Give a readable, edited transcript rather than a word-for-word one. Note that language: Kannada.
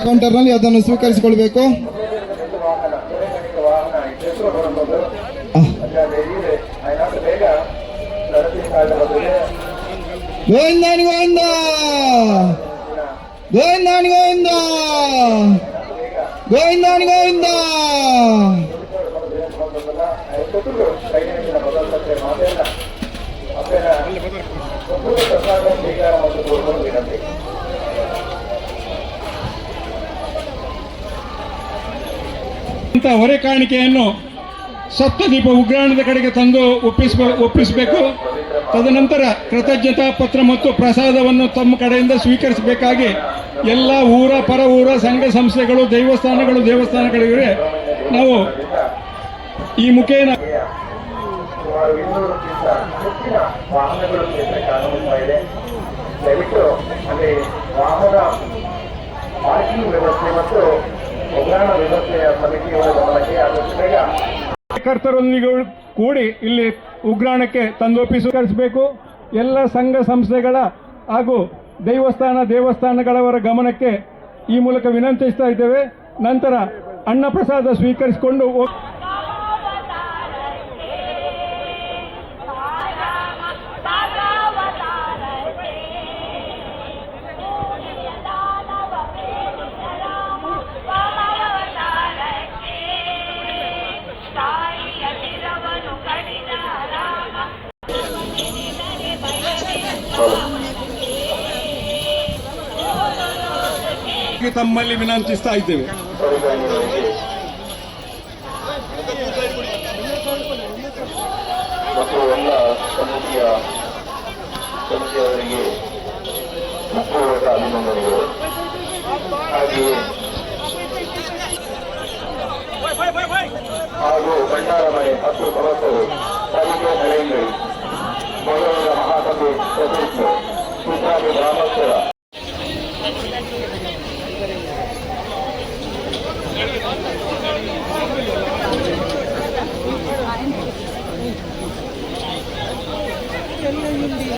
ಕೌಂಟರ್ನಲ್ಲಿ ಅದನ್ನು ಸ್ವೀಕರಿಸಿಕೊಳ್ಬೇಕು. ಗೋವಿಂದಾನಿ ಗೋವಿಂದ, ಗೋವಿಂದಾನಿ ಗೋವಿಂದ, ಗೋವಿಂದಾನಿ ಗೋವಿಂದ. ಹೊರೆ ಕಾಣಿಕೆಯನ್ನು ಸಪ್ತದೀಪ ಉಗ್ರಾಣದ ಕಡೆಗೆ ತಂದು ಒಪ್ಪಿಸಬೇಕು. ತದನಂತರ ಕೃತಜ್ಞತಾ ಪತ್ರ ಮತ್ತು ಪ್ರಸಾದವನ್ನು ತಮ್ಮ ಕಡೆಯಿಂದ ಸ್ವೀಕರಿಸಬೇಕಾಗಿ ಎಲ್ಲ ಊರ ಪರ ಊರ ಸಂಘ ಸಂಸ್ಥೆಗಳು ದೇವಸ್ಥಾನಗಳಿಗೆ ನಾವು ಈ ಮುಖೇನ ಕಾರ್ಯಕರ್ತರೊಂದಿಗೆ ಕೂಡಿ ಇಲ್ಲಿ ಉಗ್ರಾಣಕ್ಕೆ ತಂದೊಪ್ಪಿಸಬೇಕು. ಎಲ್ಲ ಸಂಘ ಸಂಸ್ಥೆಗಳ ಹಾಗೂ ದೇವಸ್ಥಾನಗಳವರ ಗಮನಕ್ಕೆ ಈ ಮೂಲಕ ವಿನಂತಿಸ್ತಾ ಇದ್ದೇವೆ. ನಂತರ ಅನ್ನಪ್ರಸಾದ ಸ್ವೀಕರಿಸಿಕೊಂಡು ತಮ್ಮಲ್ಲಿ ವಿನಂತಿಸ್ತಾ ಇದ್ದೇವೆ. ಮತ್ತು ಎಲ್ಲ ಸಮಿತಿಯವರಿಗೆ ಪೂರ್ವಕ ಅಭಿನಂದನೆಗಳು. ಹಾಗೆಯೇ ಹಾಗೂ ಭಂಡಾರ ಮನೆ 10 ಸದಸ್ಯರು ಸಾರಿಗೆ ನರೇಂದ್ರ ಮೊದಲ ಮಹಾಸಭೆ ಸದಸ್ಯರು ಸುಧಾರಿ ಗ್ರಾಮಸ್ಥರ